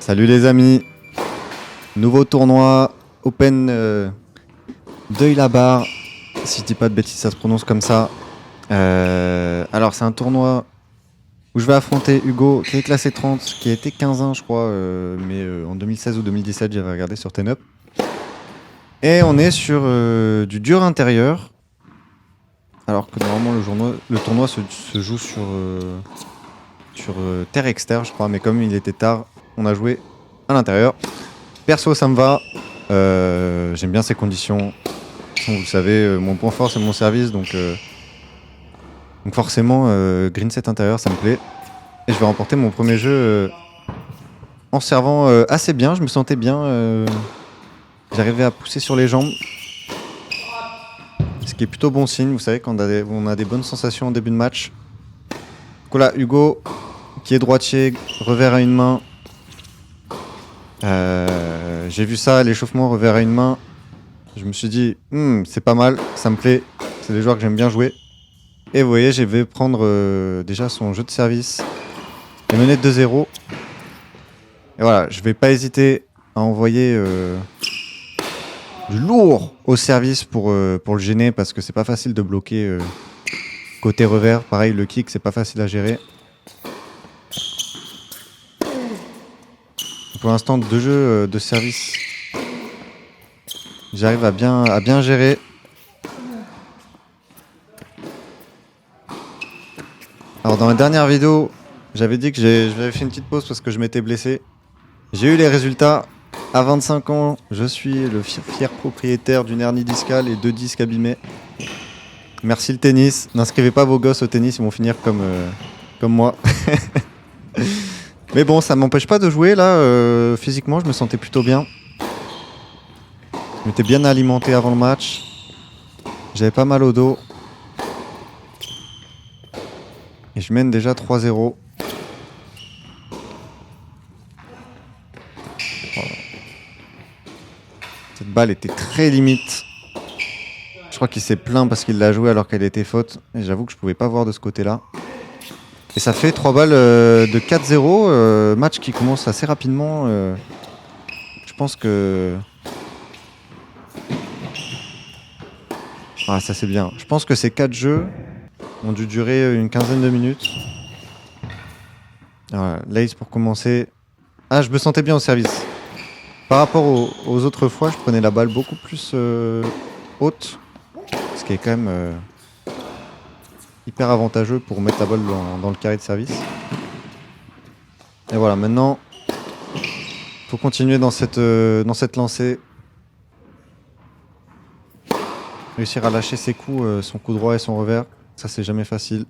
Salut les amis, nouveau tournoi Open d'Œil-la-Barre, si je dis pas de bêtises ça se prononce comme ça. Alors c'est un tournoi où je vais affronter Hugo qui est classé 30, qui a été 15-1 je crois, mais en 2016 ou 2017 j'avais regardé sur Ten Up. Et on est sur du dur intérieur, alors que normalement le tournoi se joue sur terre externe je crois, mais comme il était tard, on a joué à l'intérieur. Perso ça me va, j'aime bien ces conditions. Vous le savez, mon point fort c'est mon service, donc forcément green set intérieur ça me plaît. Et je vais remporter mon premier jeu en servant assez bien, je me sentais bien, j'arrivais à pousser sur les jambes. Ce qui est plutôt bon signe, vous savez, quand on a des bonnes sensations en début de match. Donc là, Hugo, qui est droitier, revers à une main. J'ai vu ça, l'échauffement, revers à une main. Je me suis dit, c'est pas mal, ça me plaît. C'est des joueurs que j'aime bien jouer. Et vous voyez, je vais prendre déjà son jeu de service. Et mener 2-0. Et voilà, je vais pas hésiter à envoyer du lourd au service pour le gêner, parce que c'est pas facile de bloquer côté revers. Pareil, le kick, c'est pas facile à gérer. Pour l'instant, 2 jeux de service. J'arrive à bien gérer. Alors dans la dernière vidéo, j'avais dit que j'avais fait une petite pause parce que je m'étais blessé. J'ai eu les résultats. À 25 ans, je suis le fier propriétaire d'une hernie discale et 2 disques abîmés. Merci le tennis. N'inscrivez pas vos gosses au tennis, ils vont finir comme moi. Mais bon, ça m'empêche pas de jouer là. Physiquement, je me sentais plutôt bien. Je m'étais bien alimenté avant le match. J'avais pas mal au dos. Et je mène déjà 3-0. Cette balle était très limite. Je crois qu'il s'est plaint parce qu'il l'a jouée alors qu'elle était faute. Et j'avoue que je pouvais pas voir de ce côté-là. Et ça fait 3 balles de 4-0. Match qui commence assez rapidement. Je pense que... Ah, ça c'est bien. Je pense que ces 4 jeux ont dû durer une quinzaine de minutes. Voilà, l'ace pour commencer. Ah, je me sentais bien au service. Par rapport aux autres fois, je prenais la balle beaucoup plus haute. Ce qui est quand même hyper avantageux pour mettre la balle dans le carré de service. Et voilà, maintenant, faut continuer dans cette lancée. Réussir à lâcher ses coups, son coup droit et son revers. Ça, c'est jamais facile.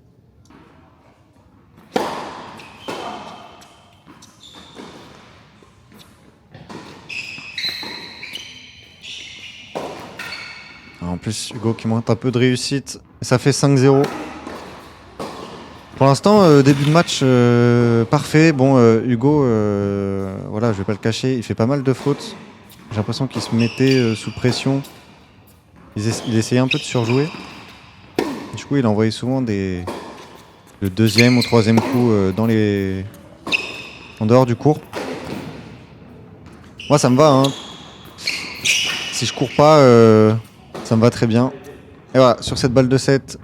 En plus, Hugo qui monte un peu de réussite. Ça fait 5-0. Pour l'instant, début de match parfait. Bon, Hugo, voilà, je vais pas le cacher, il fait pas mal de fautes. J'ai l'impression qu'il se mettait sous pression. Il essayait un peu de surjouer. Du coup, il envoyait souvent le deuxième ou troisième coup en dehors du cours. Moi, ça me va, hein. Si je cours pas, ça me va très bien. Et voilà, sur cette balle de 7,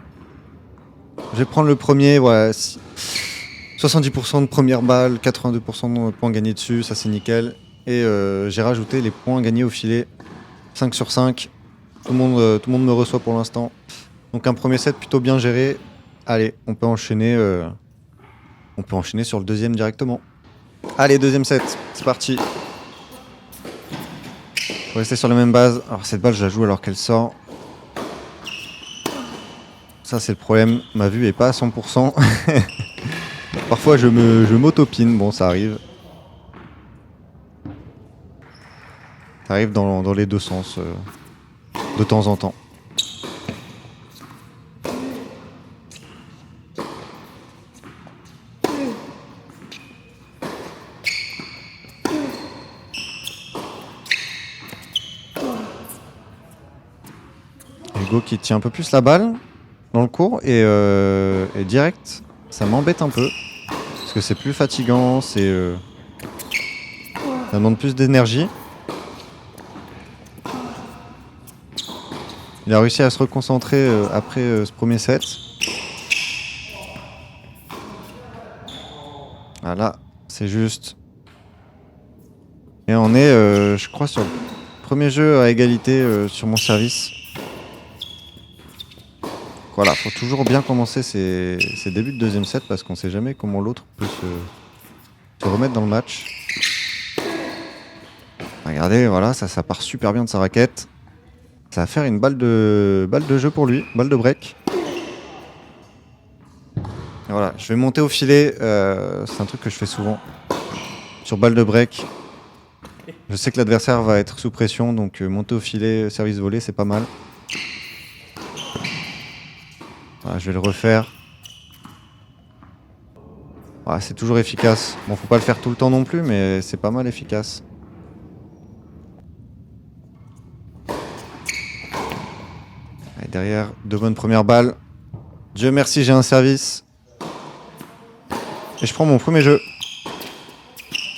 je vais prendre le premier. Voilà, 70% de première balle, 82% de points gagnés dessus, ça c'est nickel. Et j'ai rajouté les points gagnés au filet. 5 sur 5. Tout le monde me reçoit pour l'instant. Donc un premier set plutôt bien géré. Allez, on peut enchaîner sur le deuxième directement. Allez, deuxième set, c'est parti. Faut rester sur la même base. Alors cette balle, je la joue alors qu'elle sort. Ça c'est le problème, ma vue est pas à 100%. Parfois je m'autopine, bon ça arrive. Ça arrive dans les deux sens, de temps en temps. Hugo qui tient un peu plus la balle dans le cours et direct, ça m'embête un peu parce que c'est plus fatigant, c'est Ça demande plus d'énergie. Il a réussi à se reconcentrer après ce premier set. Voilà, c'est juste. Et on est, je crois, sur le premier jeu à égalité sur mon service. Voilà, faut toujours bien commencer ses débuts de deuxième set parce qu'on sait jamais comment l'autre peut se remettre dans le match. Regardez, voilà, ça part super bien de sa raquette. Ça va faire une balle de jeu pour lui, balle de break. Et voilà, je vais monter au filet, c'est un truc que je fais souvent. Sur balle de break, je sais que l'adversaire va être sous pression, donc monter au filet, service volé, c'est pas mal. Voilà, je vais le refaire. Voilà, c'est toujours efficace. Bon, faut pas le faire tout le temps non plus, mais c'est pas mal efficace. Et derrière, deux bonnes premières balles. Dieu merci, j'ai un service. Et je prends mon premier jeu.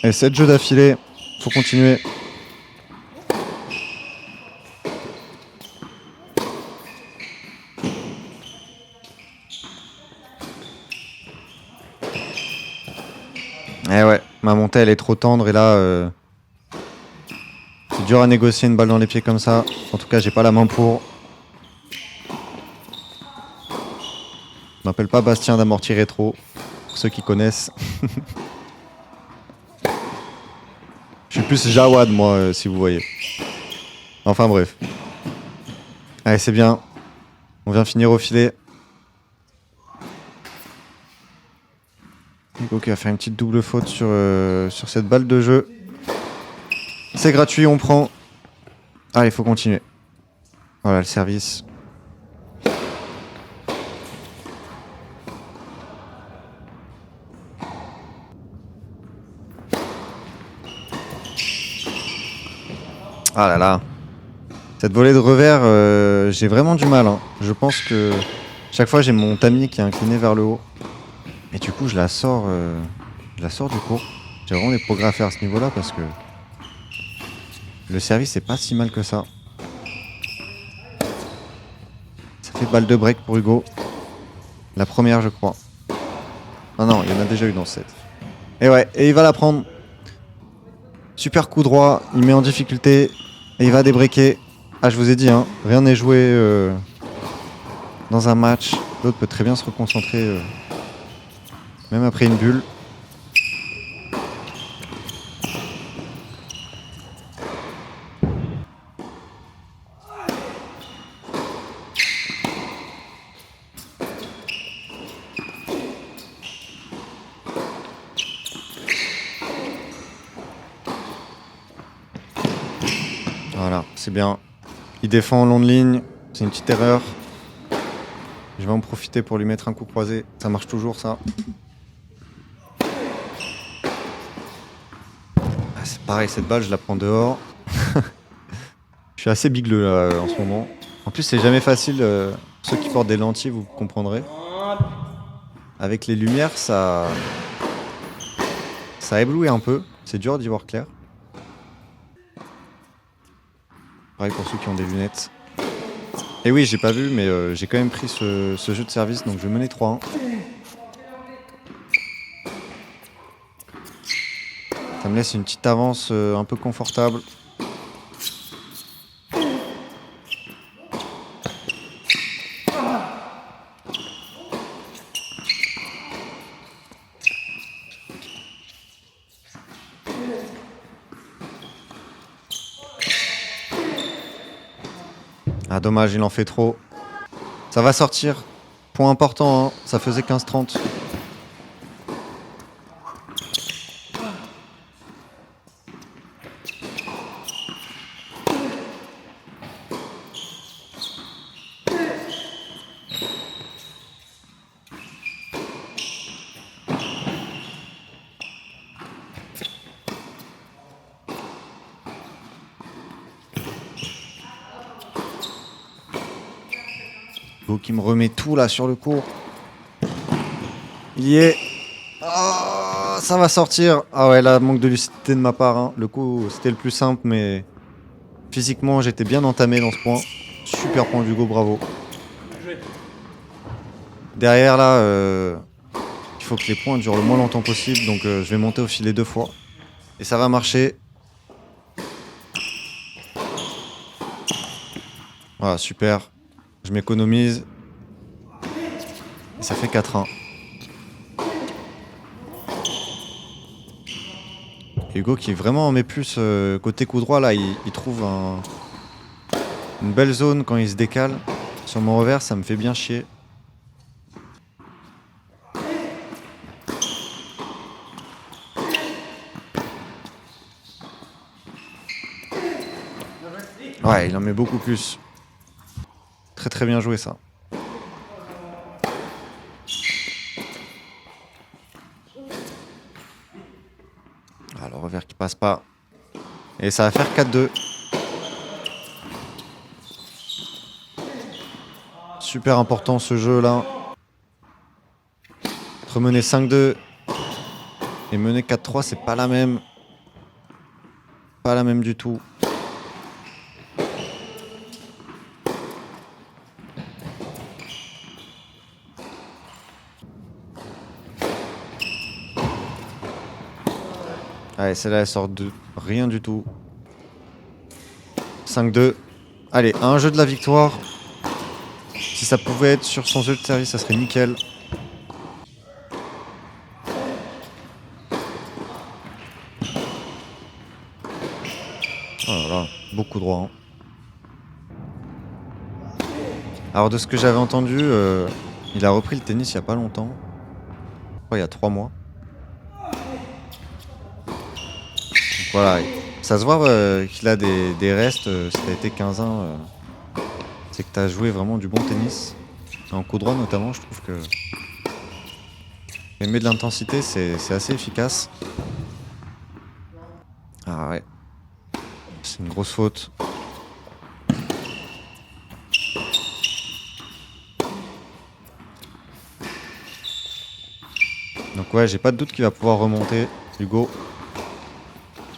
Et 7 jeux d'affilée. Faut continuer. Eh ouais, ma montée elle est trop tendre et là c'est dur à négocier une balle dans les pieds comme ça. En tout cas, j'ai pas la main pour. Je m'appelle pas Bastien d'Amorti Rétro, pour ceux qui connaissent. Je suis plus Jawad moi, si vous voyez. Enfin bref. Allez, c'est bien. On vient finir au filet. Ok, on va faire une petite double faute sur cette balle de jeu. C'est gratuit, on prend. Ah, il faut continuer. Voilà le service. Ah là là. Cette volée de revers, j'ai vraiment du mal. Hein. Je pense que chaque fois j'ai mon tamis qui est incliné vers le haut. Et du coup je la sors du cours. J'ai vraiment des progrès à faire à ce niveau là parce que le service est pas si mal que ça. Ça fait balle de break pour Hugo. La première je crois. Ah non, il y en a déjà eu dans ce set. Et ouais, et il va la prendre. Super coup droit, il met en difficulté et il va débreaker. Ah, je vous ai dit, hein, rien n'est joué dans un match. L'autre peut très bien se reconcentrer, même après une bulle. Voilà, c'est bien. Il défend en long de ligne, c'est une petite erreur. Je vais en profiter pour lui mettre un coup croisé. Ça marche toujours, ça. Ah, c'est pareil, cette balle, je la prends dehors. Je suis assez bigleux là en ce moment. En plus, c'est jamais facile. Ceux qui portent des lentilles, vous comprendrez. Avec les lumières, ça éblouit un peu. C'est dur d'y voir clair. Pareil pour ceux qui ont des lunettes. Et oui, j'ai pas vu, mais j'ai quand même pris ce jeu de service, donc je vais mener 3-1. Ça me laisse une petite avance un peu confortable. Ah dommage, il en fait trop. Ça va sortir. Point important, hein. Ça faisait 15-30. Hugo qui me remet tout là sur le court. Il y est. Oh, ça va sortir. Ah ouais, là, manque de lucidité de ma part. Hein. Le coup, c'était le plus simple, mais physiquement, j'étais bien entamé dans ce point. Super point d'Hugo, bravo. Derrière, là, il faut que les points durent le moins longtemps possible. Donc, je vais monter au filet 2 fois. Et ça va marcher. Voilà, super. Je m'économise. Et ça fait 4-1. Hugo qui vraiment met plus côté coup droit là, il trouve une belle zone quand il se décale. Sur mon revers, ça me fait bien chier. Ouais, il en met beaucoup plus. Très très bien joué ça. Ah, le revers qui passe pas. Et ça va faire 4-2. Super important ce jeu là. Être mené 5-2 et mener 4-3, c'est pas la même. Pas la même du tout. Allez, celle-là, elle sort de rien du tout. 5-2. Allez, un jeu de la victoire. Si ça pouvait être sur son jeu de service, ça serait nickel. Oh là là, beaucoup droit. Hein. Alors, de ce que j'avais entendu, il a repris le tennis il y a pas longtemps. Je crois il y a 3 mois. Donc, voilà, ça se voit qu'il a des restes. Si t'as été 15 ans, c'est que t'as joué vraiment du bon tennis. En coup droit notamment, je trouve que aimer de l'intensité, c'est assez efficace. Ah ouais, c'est une grosse faute. Donc ouais, j'ai pas de doute qu'il va pouvoir remonter, Hugo.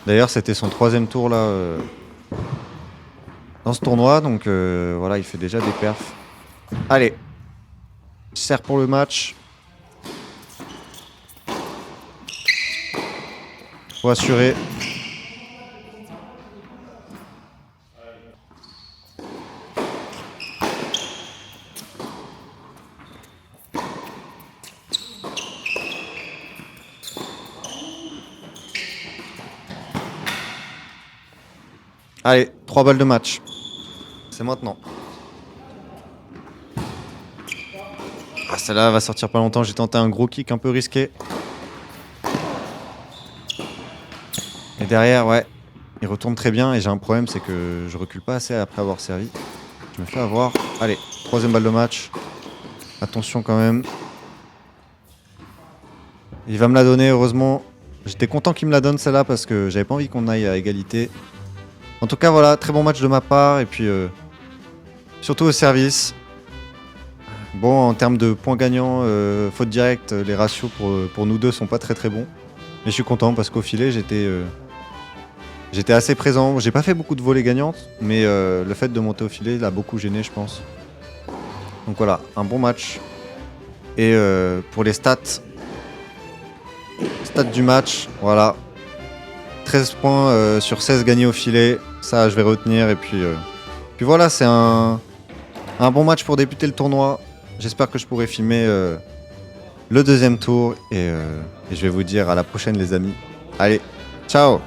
D'ailleurs, c'était son 3e tour là dans ce tournoi, donc voilà, il fait déjà des perfs. Allez, sert pour le match. Faut assurer. Allez, 3 balles de match. C'est maintenant. Ah, celle-là va sortir pas longtemps. J'ai tenté un gros kick un peu risqué. Et derrière, ouais, il retourne très bien. Et j'ai un problème, c'est que je recule pas assez après avoir servi. Je me fais avoir. Allez, 3e balle de match. Attention quand même. Il va me la donner, heureusement. J'étais content qu'il me la donne celle-là parce que j'avais pas envie qu'on aille à égalité. En tout cas, voilà, très bon match de ma part. Et puis, surtout au service. Bon, en termes de points gagnants, faute directe, les ratios pour nous deux sont pas très très bons. Mais je suis content parce qu'au filet, j'étais assez présent. J'ai pas fait beaucoup de volées gagnantes, mais le fait de monter au filet l'a beaucoup gêné, je pense. Donc voilà, un bon match. Et pour les stats du match, voilà. 13 points sur 16 gagnés au filet. Ça, je vais retenir. Et puis voilà, c'est un bon match pour débuter le tournoi. J'espère que je pourrai filmer le 2e tour. Et je vais vous dire à la prochaine, les amis. Allez, ciao!